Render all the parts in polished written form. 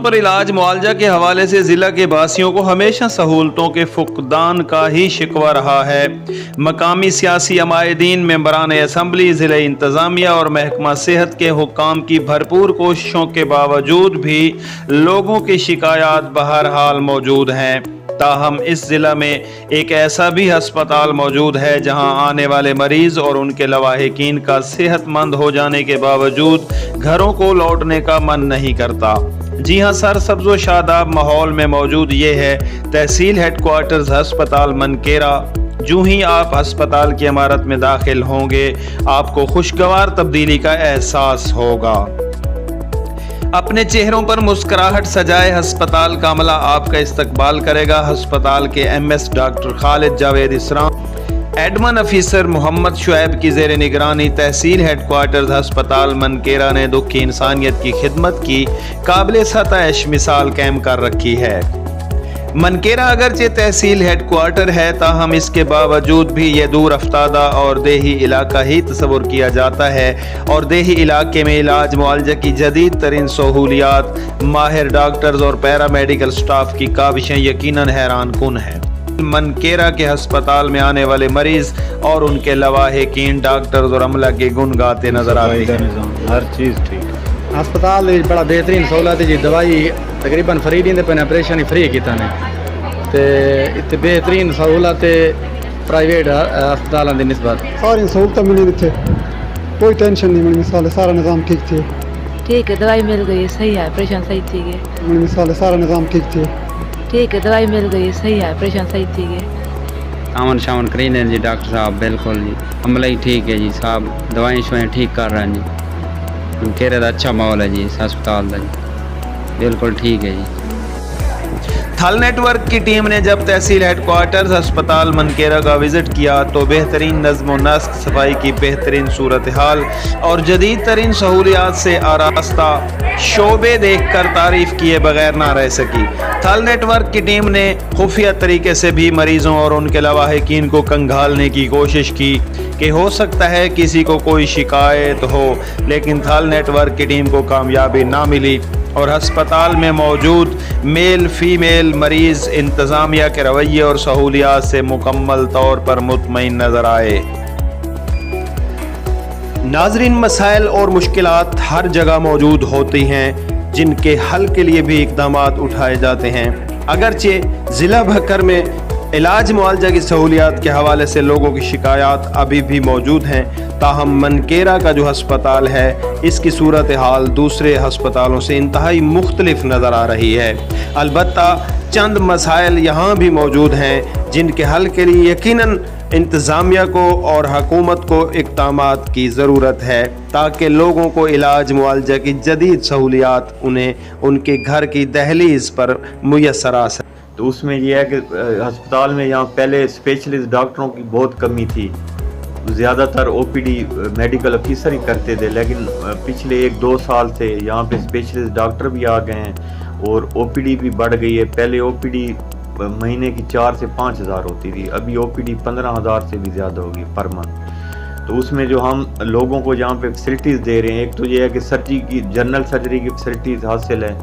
पर इलाज मुआवजा के हवाले से ज़िला के बासियों को हमेशा सहूलतों के फुकदान का ही शिकवा रहा है। मकामी सियासी अमायदीन, मेंबरान असम्बली, ज़िला इंतज़ामिया और महकमा सेहत के हुक्काम की भरपूर कोशिशों के बावजूद भी लोगों की शिकायत बहरहाल मौजूद हैं। ताहम इस ज़िला में एक ऐसा भी हस्पताल मौजूद है जहां आने वाले मरीज़ और उनके लवाहिकीन का सेहतमंद हो जाने के बावजूद घरों को लौटने का मन नहीं करता। जी हां, सरसब्ज़ व शादाब माहौल में मौजूद ये है तहसील हेडक्वार्टर्स हस्पताल मनकेरा। जो ही आप अस्पताल की इमारत में दाखिल होंगे आपको खुशगवार तब्दीली का एहसास होगा। अपने चेहरों पर मुस्कुराहट सजाए अस्पताल का अमला आपका इस्तकबाल करेगा। अस्पताल के MS doctor Khalid Javed Isram, admin officer Mohammad Shoaib की ज़ेर निगरानी तहसील हेडक्वार्टर्स अस्पताल मनकेरा ने दुखी इंसानियत की खिदमत की काबिल सतह मिसाल कायम कर रखी है। मनकेरा अगरचे तहसील हेडक्वार्टर है, ताहम इसके बावजूद भी ये दूर अफ्तादा और देही इलाका ही तस्वुर किया जाता है और देही इलाके में इलाज मुआवजा की जदीद तरीन सहूलियात, माहिर डॉक्टर्स और पैरामेडिकल स्टाफ की काविशें यकीनन हैरान कुन हैं। मनकेरा के अस्पताल में आने वाले मरीज और उनके लवाहिकीन डॉक्टर्स और अमला के गुण गाते नजर आते हैं। हर चीज़ ठीक। अस्पताल बड़ा बेहतरीन सहूलत जी, दवाई तकरीबन फ्री दी पे ऑपरेशन ही फ्री किया ने ते इतने बेहतरीन सहूलत प्राइवेट अस्पतालों की निस्बत सारी सहूलत मिली इतने, कोई टेंशन नहीं। मेरी मिसाल सारा निज़ाम ठीक थे। ठीक है, दवाई मिल गई, सही है, ऑपरेशन सही थी गए। मेरी मिसाल सारा निज़ाम ठीक थे। ठीक है, दवाई मिल गई, सही है, ऑपरेशन सही थी गए। आमन शामन करीन जी डॉक्टर साहब, बिल्कुल जी, अमला ही ठीक है जी साहब, दवाई शवाएँ ठीक कर रहे हैं जी। मनकेरे का अच्छा माहौल है जी इस अस्पताल का जी, बिल्कुल ठीक है जी। थल नेटवर्क की टीम ने जब तहसील हेडक्वार्टर्स अस्पताल मनकेरा का विजिट किया तो बेहतरीन नज़्म व नस्क, सफाई की बेहतरीन सूरत हाल और जदीद तरीन सहूलियात से आरास्ता शोबे देखकर तारीफ किए बगैर ना रह सकी। थल नेटवर्क की टीम ने खुफिया तरीके से भी मरीजों और उनके लवाहिकीन को कंघालने की कोशिश की कि हो सकता है किसी को कोई शिकायत हो, लेकिन थल नेटवर्क की टीम को कामयाबी ना मिली और अस्पताल में मौजूद मेल फीमेल मरीज इंतज़ामिया के रवैये और सहूलियात से मुकम्मल तौर पर मुतमईन नजर आए। नाज़रीन, मसाइल और मुश्किलात हर जगह मौजूद होती हैं जिनके हल के लिए भी इक़दामात उठाए जाते हैं। अगरचे ज़िला भक्कर में इलाज मुआवजा की सहूलियात के हवाले से लोगों की शिकायत अभी भी मौजूद हैं, ताहम मनकेरा का जो अस्पताल है इसकी सूरत हाल दूसरे अस्पतालों से इंतहाई मुख्तलिफ नज़र आ रही है। अलबत्ता चंद मसाइल यहाँ भी मौजूद हैं जिनके हल के लिए यकीनन इंतज़ामिया को और हुकूमत को इक़दामात की ज़रूरत है ताकि लोगों को इलाज मुआवजा की जदीद सहूलियात उन्हें उनके घर की दहलीज़ पर मुयस्सर आ सके। तो उसमें यह है कि अस्पताल में यहाँ पहले स्पेशलिस्ट डॉक्टरों की बहुत कमी थी, ज़्यादातर OPD मेडिकल ऑफिसर ही करते थे, लेकिन पिछले 1-2 साल से यहाँ पे स्पेशलिस्ट डॉक्टर भी आ गए हैं और OPD भी बढ़ गई है। पहले OPD महीने की 4 से 5 हज़ार होती थी, अभी OPD 15,000 से भी ज़्यादा होगी पर मंथ। तो उसमें जो हम लोगों को यहाँ पे फैसिलिटीज़ दे रहे हैं, एक तो ये है कि सर्जरी की जनरल सर्जरी की फैसिलिटीज़ हासिल है।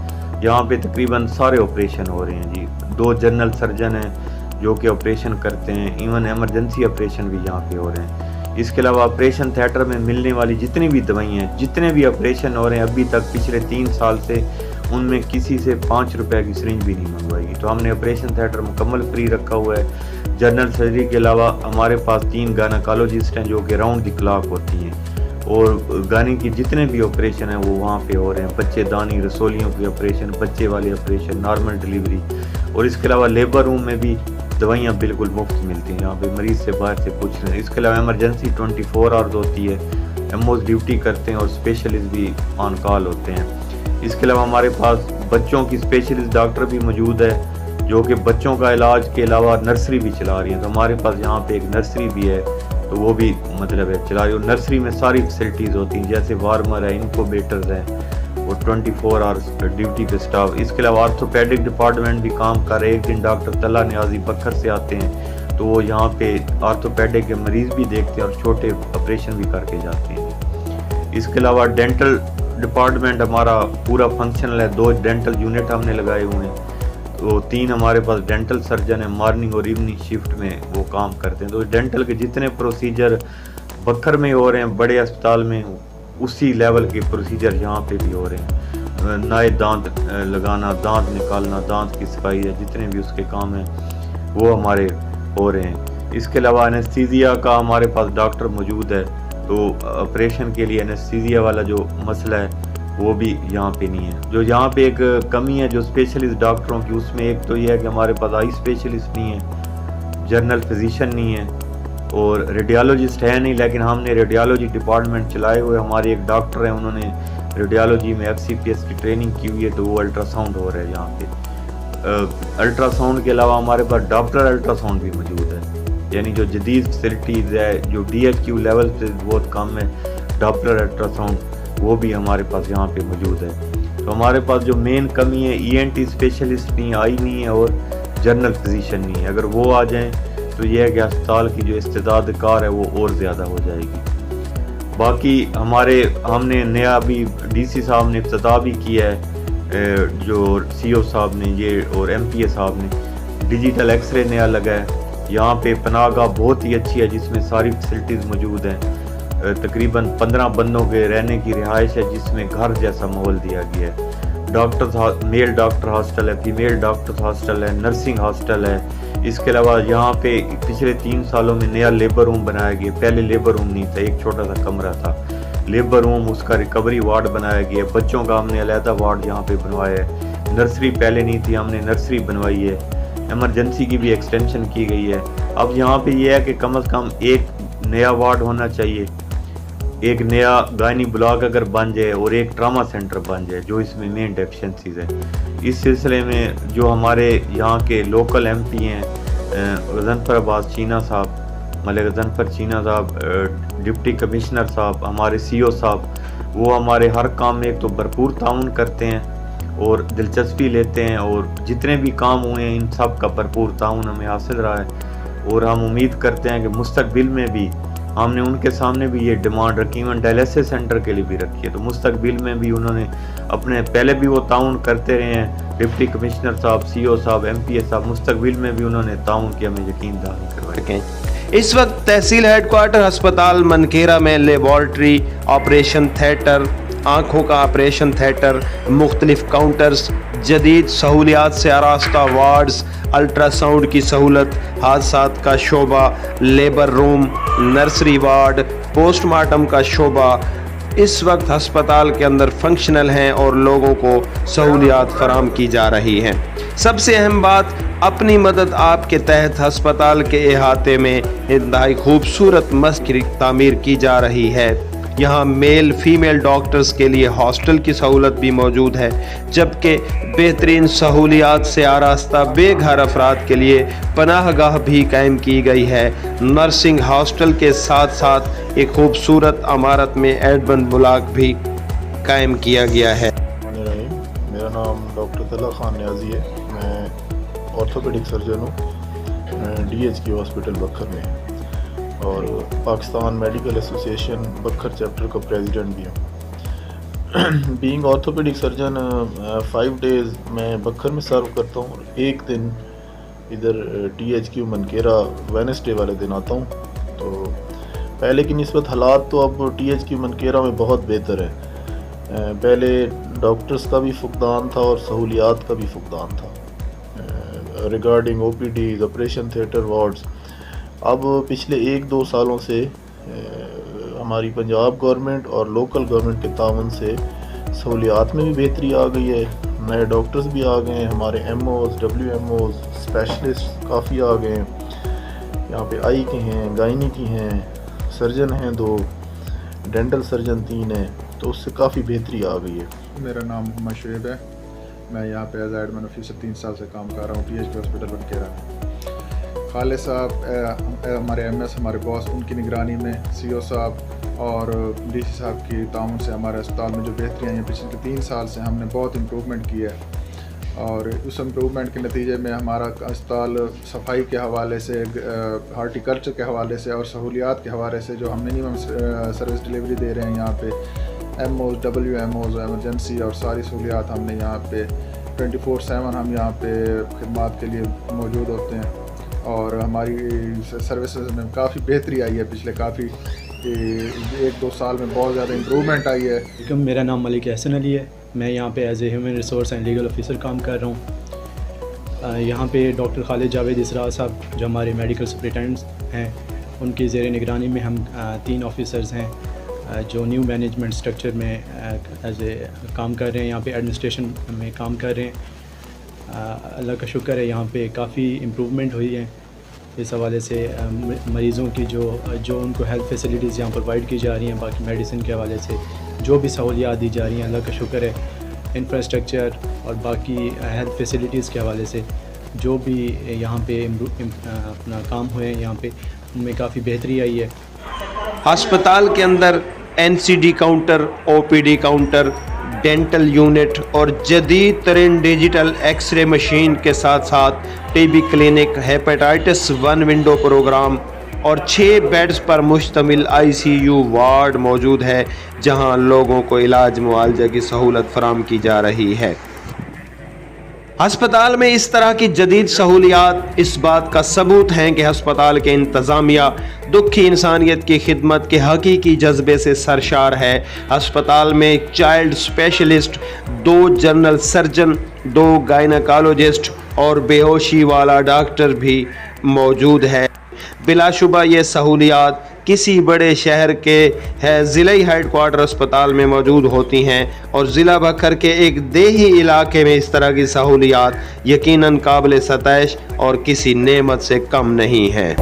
यहाँ पे तकरीबन सारे ऑपरेशन हो रहे हैं जी, 2 जनरल सर्जन हैं जो कि ऑपरेशन करते हैं, इवन एमरजेंसी ऑपरेशन भी यहाँ पे हो रहे हैं। इसके अलावा ऑपरेशन थिएटर में मिलने वाली जितनी भी दवाइयाँ, जितने भी ऑपरेशन हो रहे हैं अभी तक पिछले 3 साल से, उनमें किसी से 5 रुपए की सिरिंज भी नहीं मंगवाएगी। तो हमने ऑपरेशन थिएटर मुकम्मल फ्री रखा हुआ है। जनरल सर्जरी के अलावा हमारे पास 3 गायनेकोलॉजिस्ट हैं जो कि राउंड द क्लॉक होती हैं और गाने की जितने भी ऑपरेशन हैं वो वहाँ पे हो रहे हैं। बच्चेदानी, रसोलियों की ऑपरेशन, बच्चे वाले ऑपरेशन, नॉर्मल डिलीवरी, और इसके अलावा लेबर रूम में भी दवाइयाँ बिल्कुल मुफ्त मिलती हैं। यहाँ पे मरीज़ से बाहर से कुछ नहीं। इसके अलावा एमरजेंसी 24 आवर्स होती है, MOs ड्यूटी करते हैं और स्पेशलिस्ट भी ऑन कॉल होते हैं। इसके अलावा हमारे पास बच्चों की स्पेशलिस्ट डॉक्टर भी मौजूद है जो कि बच्चों का इलाज के अलावा नर्सरी भी चला रही है। तो हमारे पास यहाँ पे एक नर्सरी भी है, तो वो भी मतलब है चला रही है। नर्सरी में सारी फैसिलिटीज़ होती हैं, जैसे वार्मर है, इनक्यूबेटर्स हैं और 24 आवर्स ड्यूटी पे स्टाफ। इसके अलावा ऑर्थोपेडिक डिपार्टमेंट भी काम कर रहे हैं। एक दिन डॉक्टर तला न्याजी बखर से आते हैं तो वो यहाँ पे ऑर्थोपेडिक के मरीज़ भी देखते हैं और छोटे ऑपरेशन भी करके जाते हैं। इसके अलावा डेंटल डिपार्टमेंट हमारा पूरा फंक्शनल है, 2 डेंटल यूनिट हमने लगाए हुए हैं, तो 3 हमारे पास डेंटल सर्जन है, मॉर्निंग और इवनिंग शिफ्ट में वो काम करते हैं। तो डेंटल के जितने प्रोसीजर बखर में हो रहे हैं, बड़े अस्पताल में उसी लेवल के प्रोसीजर यहाँ पे भी हो रहे हैं। नए दांत लगाना, दांत निकालना, दांत की सफाई है, जितने भी उसके काम हैं वो हमारे हो रहे हैं। इसके अलावा एनेस्थीसिया का हमारे पास डॉक्टर मौजूद है, तो ऑपरेशन के लिए एनेस्थीसिया वाला जो मसला है वो भी यहाँ पे नहीं है। जो यहाँ पे एक कमी है जो स्पेशलिस्ट डॉक्टरों की, उसमें एक तो ये है कि हमारे पास आई स्पेशलिस्ट नहीं है, जनरल फिजिशियन नहीं है और रेडियोलॉजिस्ट है नहीं, लेकिन हमने रेडियोलॉजी डिपार्टमेंट चलाए हुए। हमारे एक डॉक्टर हैं, उन्होंने रेडियोलॉजी में FCPS की ट्रेनिंग की हुई है, तो वो अल्ट्रासाउंड हो रहा है यहाँ पे। अल्ट्रासाउंड के अलावा हमारे पास डॉक्टर अल्ट्रासाउंड भी मौजूद है, यानी जो जदीद फैसिलिटीज़ है, जो DHQ लेवल से बहुत कम है, डॉप्लर अल्ट्रासाउंड वो भी हमारे पास यहाँ पे मौजूद है। तो हमारे पास जो मेन कमी है, ENT स्पेशलिस्ट नहीं, आई नहीं है और जनरल फिजिशियन नहीं है। अगर वो आ जाएं तो ये है कि अस्पताल की जो इस्तेदाद कार है वो और ज़्यादा हो जाएगी। बाकी हमने नया अभी DC साहब ने इफ्तिताह भी किया है, जो CO साहब ने ये और MPA साहब ने डिजिटल एक्सरे नया लगा है। यहाँ पे पनाहगाह बहुत ही अच्छी है, जिसमें सारी फैसिलिटीज़ मौजूद हैं। तकरीबन 15 बंदों के रहने की रिहाइश है, जिसमें घर जैसा माहौल दिया गया है। डॉक्टर्स, मेल डॉक्टर हॉस्टल है, फीमेल डॉक्टर्स हॉस्टल है, नर्सिंग हॉस्टल है। इसके अलावा यहाँ पे पिछले 3 सालों में नया लेबर रूम बनाया गया। पहले लेबर रूम नहीं था, एक छोटा सा कमरा था। लेबर रूम, उसका रिकवरी वार्ड बनाया गया। बच्चों का हमने अलहदा वार्ड यहाँ पे बनवाया है। नर्सरी पहले नहीं थी, हमने नर्सरी बनवाई है। एमरजेंसी की भी एक्सटेंशन की गई है। अब यहाँ पे ये है कि कम से कम एक नया वार्ड होना चाहिए, एक नया गायनी ब्लॉक अगर बन जाए और एक ट्रामा सेंटर बन जाए, जो इसमें मेन डेफिशिएंसीज है। इस सिलसिले में जो हमारे यहाँ के लोकल MP हैं, गजनफर अब्बास चीना साहब, मलिक गजनफर चीना साहब, डिप्टी कमिश्नर साहब, हमारे CO साहब, वो हमारे हर काम में एक तो भरपूर ताउन करते हैं और दिलचस्पी लेते हैं, और जितने भी काम हुए हैं इन सब का भरपूर ताउन हमें हासिल रहा है। और हम उम्मीद करते हैं कि मुस्तकबिल में भी हमने उनके सामने भी ये डिमांड रखी, इवन डायलिसिस सेंटर के लिए भी रखी है, तो मुस्तकबिल में भी उन्होंने अपने पहले भी वो ताउन करते रहे हैं। डिप्टी कमिश्नर साहब, CO साहब, MPA साहब, मुस्तकबिल में भी उन्होंने ताउन की हमें यकीन दहानी करवाई। इस वक्त तहसील हेडक्वार्टर अस्पताल मनकेरा में लेबॉर्ट्री, ऑपरेशन थिएटर, आँखों का ऑपरेशन थिएटर, मुख्तलिफ काउंटर्स, जदीद सहूलियात से आरास्ता वार्ड्स, अल्ट्रासाउंड की सहूलत, हादसात का शोबा, labour room, nursery ward, postmortem का शोबा इस वक्त अस्पताल के अंदर फंक्शनल हैं और लोगों को सहूलियात फराम की जा रही हैं। सबसे अहम बात, अपनी मदद आपके तहत अस्पताल के अहाते में इंतहाई खूबसूरत मस्जिद की तामीर की जा रही है। यहाँ मेल फीमेल डॉक्टर्स के लिए हॉस्टल की सहूलत भी मौजूद है, जबकि बेहतरीन सहूलियात से आरास्ता बेघर अफराद के लिए पनाहगाह भी कायम की गई है। नर्सिंग हॉस्टल के साथ साथ एक खूबसूरत इमारत में एडबन ब्लॉक भी कायम किया गया है। मेरा नाम डॉक्टर तला खान न्याजी है, मैं ऑर्थोपेडिक सर्जन हूँ DHQ हॉस्पिटल बखर में, और पाकिस्तान मेडिकल एसोसिएशन बखर चैप्टर का प्रेसिडेंट भी हूँ। बीइंग ऑर्थोपेडिक सर्जन 5 डेज़ मैं बखर में सर्व करता हूँ और एक दिन इधर DHQ मनकेरा वेडनेसडे वाले दिन आता हूँ। तो पहले की निस्बत हालात तो अब DHQ मनकेरा में बहुत बेहतर है। पहले डॉक्टर्स का भी फुकदान था और सहूलियात का भी फुकदान था regarding OPDs, operation theatre, wards. अब पिछले 1-2 सालों से हमारी पंजाब गवर्नमेंट और लोकल गवर्नमेंट के तावन से सहूलियात में भी बेहतरी आ गई है। नए डॉक्टर्स भी आ गए हैं, हमारे MOs, WMOs, स्पेशलिस्ट काफ़ी आ गए हैं। यहाँ पे आई के हैं, गायनी की हैं, सर्जन हैं 2, डेंटल सर्जन 3 हैं, तो उससे काफ़ी बेहतरी आ गई है। मेरा नाम मोहम्मद शुएब है, मैं यहाँ पे एज एडमिन ऑफिसर 3 साल से काम कर रहा हूँ DHQ हॉस्पिटल मनकेरा में। खालिद साहब हमारे MS, हमारे बॉस, उनकी निगरानी में CO साहब और DC साहब की ताउन से हमारे अस्पताल में जो बेहतरी आई है पिछले 3 साल से हमने बहुत इम्प्रूवमेंट किया है। और उस इम्प्रूवमेंट के नतीजे में हमारा अस्पताल सफाई के हवाले से, हार्टिकल्चर के हवाले से और सहूलियात के हवाले से जो हम मिनिमम सर्विस डिलीवरी दे रहे हैं यहाँ पे, MOs WMOs ایمرجنسی اور ساری سہولیات ہم نے یہاں پہ 24/7 ہم یہاں پہ خدمات کے لیے موجود ہوتے ہیں. اور ہماری سروسز میں کافی بہتری آئی ہے پچھلے کافی 1-2 سال میں بہت زیادہ امپرومنٹ آئی ہے. میرا نام ملک احسن علی ہے. میں یہاں پہ as a human resource and legal officer کام کر رہا ہوں. یہاں پہ ڈاکٹر خالد جاوید اسرار صاحب جو ہمارے میڈیکل سپرنٹینڈنٹ ہیں ان کی زیر نگرانی میں ہم 3 آفیسرز ہیں جو نیو مینجمنٹ سٹرکچر میں ایز اے کام کر رہے ہیں. یہاں پہ ایڈمنسٹریشن میں کام کر رہے ہیں. اللہ کا شکر ہے یہاں پہ کافی امپرومنٹ ہوئی ہیں اس حوالے سے. مریضوں کی جو ان کو ہیلتھ فیسلٹیز یہاں پرووائڈ کی جا رہی ہیں, باقی میڈیسن کے حوالے سے جو بھی سہولیات دی جا رہی ہیں, اللہ کا شکر ہے. انفراسٹرکچر اور باقی ہیلتھ فیسلٹیز کے حوالے سے جو بھی یہاں پہ اپنا کام ہوئے ہیں یہاں پہ ان میں کافی بہتری آئی ہے. ہسپتال کے اندر NCD counter, OPD counter, dental unit اور جدید ترین ڈیجیٹل ایکس رے مشین کے ساتھ ساتھ TB clinic, hepatitis 1 window program اور 6 بیڈز پر مشتمل ICU وارڈ موجود ہے جہاں لوگوں کو علاج معالجہ کی سہولت فراہم کی جا رہی ہے. ہسپتال میں اس طرح کی جدید سہولیات اس بات کا ثبوت ہیں کہ ہسپتال کے انتظامیہ دکھی انسانیت کی خدمت کے حقیقی جذبے سے سرشار ہے. ہسپتال میں child specialist, 2 general surgeon, 2 gynaecologist اور بے ہوشی والا ڈاکٹر بھی موجود ہے. بلا شبہ یہ سہولیات کسی بڑے شہر کے ضلعی ہیڈ کوارٹر اسپتال میں موجود ہوتی ہیں اور ضلع بکھر کے ایک دیہی علاقے میں اس طرح کی سہولیات یقیناً قابل ستائش اور کسی نعمت سے کم نہیں ہیں.